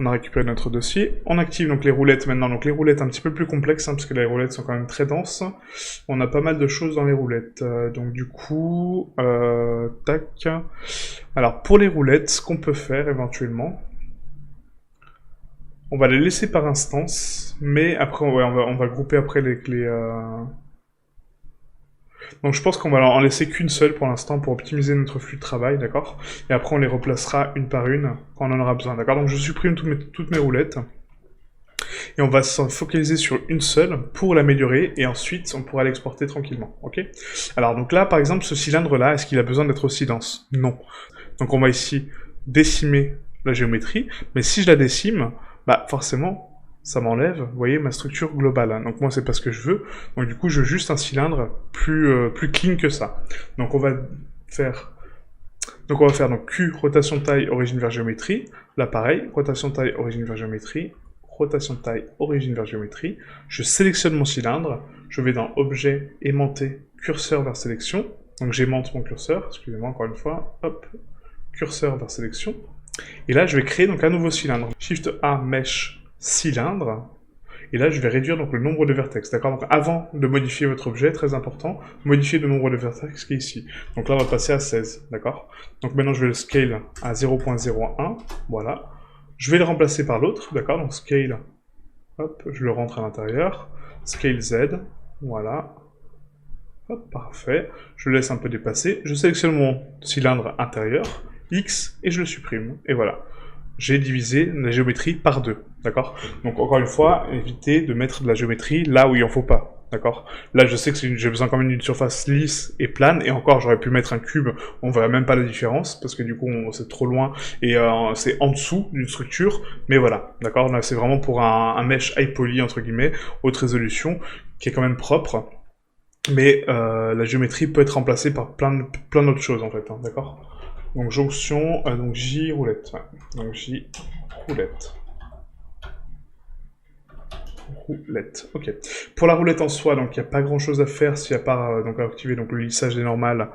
On a récupéré notre dossier. On active donc les roulettes maintenant. Donc les roulettes un petit peu plus complexes, hein, parce que les roulettes sont quand même très denses. On a pas mal de choses dans les roulettes. Donc du coup, tac. Alors pour les roulettes, ce qu'on peut faire éventuellement, on va les laisser par instance, mais après on va grouper après les clés. Donc je pense qu'on va en laisser qu'une seule pour l'instant pour optimiser notre flux de travail, d'accord? Et après on les replacera une par une quand on en aura besoin, d'accord? Donc je supprime toutes mes roulettes. Et on va se focaliser sur une seule pour l'améliorer, et ensuite on pourra l'exporter tranquillement, ok? Alors donc là, par exemple, ce cylindre-là, est-ce qu'il a besoin d'être aussi dense? Non. Donc on va ici décimer la géométrie, mais si je la décime, bah forcément, ça m'enlève, vous voyez, ma structure globale. Hein. Donc moi, c'est pas ce que je veux. Donc du coup, je veux juste un cylindre plus clean que ça. Donc on va faire... Donc on va faire donc Q, rotation de taille, origine vers géométrie. Là, pareil, rotation de taille, origine vers géométrie. Rotation de taille, origine vers géométrie. Je sélectionne mon cylindre. Je vais dans Objet, aimanter, curseur vers sélection. Donc j'aimante mon curseur, excusez-moi encore une fois. Hop, curseur vers sélection. Et là, je vais créer donc un nouveau cylindre. Shift A, Mesh, cylindre. Et là, je vais réduire donc le nombre de vertex, d'accord? Donc avant de modifier votre objet, très important, modifier le nombre de vertex qui est ici. Donc là, on va passer à 16, d'accord? Donc maintenant, je vais le scale à 0.01, voilà. Je vais le remplacer par l'autre, d'accord? Donc scale, hop, je le rentre à l'intérieur. Scale Z, voilà. Hop, parfait. Je le laisse un peu dépasser. Je sélectionne mon cylindre intérieur, X, et je le supprime. Et voilà. J'ai divisé la géométrie par 2, d'accord? Donc encore une fois, évitez de mettre de la géométrie là où il en faut pas, d'accord? Là, je sais que j'ai besoin quand même d'une surface lisse et plane, et encore, j'aurais pu mettre un cube, on verrait même pas la différence, parce que du coup, c'est trop loin, et c'est en dessous d'une structure, mais voilà, d'accord? Là, c'est vraiment pour un mesh high poly, entre guillemets, haute résolution, qui est quand même propre, mais la géométrie peut être remplacée par plein d'autres choses, en fait, hein, d'accord? Donc jonction, donc J roulette. Ouais. Donc J roulette. Roulette, ok. Pour la roulette en soi, donc il n'y a pas grand chose à faire s'il n'y a pas donc à activer donc, le lissage des normales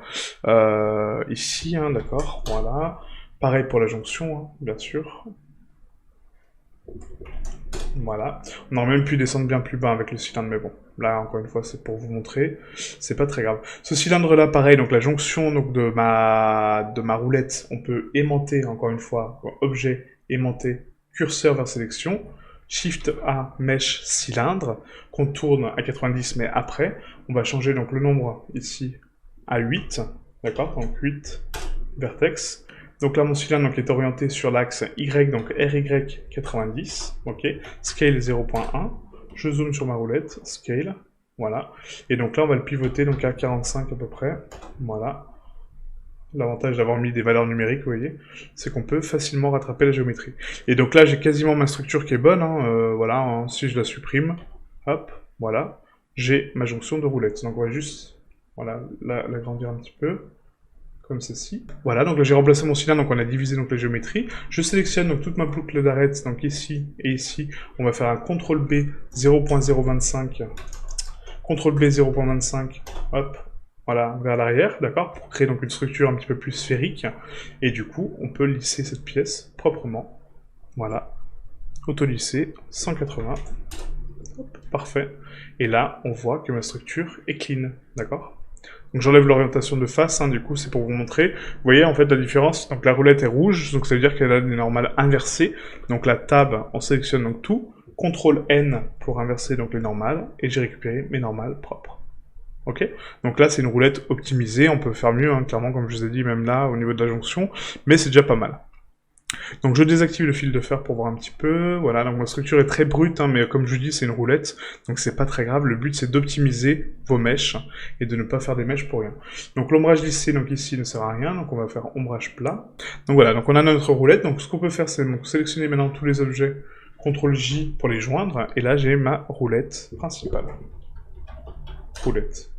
ici, hein, d'accord, voilà. Pareil pour la jonction, hein, bien sûr. Voilà. On aurait même pu descendre bien plus bas avec le cylindre, mais bon. Là, encore une fois, c'est pour vous montrer. C'est pas très grave. Ce cylindre-là, pareil, donc la jonction donc, de ma roulette, on peut aimanter, encore une fois, objet, aimanter, curseur vers sélection, Shift A, Mesh, cylindre, qu'on tourne à 90, mais après, on va changer donc le nombre ici à 8, d'accord? Donc 8 vertex. Donc là, mon cylindre donc, est orienté sur l'axe Y, donc RY 90, ok, scale 0.1, je zoome sur ma roulette, scale, voilà, et donc là, on va le pivoter donc à 45 à peu près, voilà. L'avantage d'avoir mis des valeurs numériques, vous voyez, c'est qu'on peut facilement rattraper la géométrie. Et donc là, j'ai quasiment ma structure qui est bonne, hein, voilà, hein, si je la supprime, hop, voilà, j'ai ma jonction de roulette. Donc on va juste, voilà, l'agrandir un petit peu. Comme ceci. Voilà, donc là j'ai remplacé mon cylindre, donc on a divisé donc la géométrie. Je sélectionne donc toute ma boucle d'arête, donc ici et ici. On va faire un CTRL B 0.025. CTRL B 0.25, hop, voilà, vers l'arrière, d'accord, pour créer donc une structure un petit peu plus sphérique. Et du coup, on peut lisser cette pièce proprement. Voilà. Auto-lisser, 180. Hop, parfait. Et là, on voit que ma structure est clean, d'accord? Donc j'enlève l'orientation de face, hein, du coup c'est pour vous montrer. Vous voyez en fait la différence, donc la roulette est rouge, donc ça veut dire qu'elle a des normales inversées. Donc la tab, on sélectionne donc tout, CTRL N pour inverser donc les normales, et j'ai récupéré mes normales propres. Ok? Donc là c'est une roulette optimisée, on peut faire mieux, hein, clairement comme je vous ai dit, même là au niveau de la jonction, mais c'est déjà pas mal. Donc je désactive le fil de fer pour voir un petit peu, voilà, donc ma structure est très brute, hein, mais comme je vous dis, c'est une roulette, donc c'est pas très grave, le but c'est d'optimiser vos mèches, et de ne pas faire des mèches pour rien. Donc l'ombrage lissé, donc ici, ne sert à rien, donc on va faire ombrage plat. Donc voilà, donc on a notre roulette, donc ce qu'on peut faire, c'est donc sélectionner maintenant tous les objets, CTRL J pour les joindre, et là j'ai ma roulette principale. Roulette.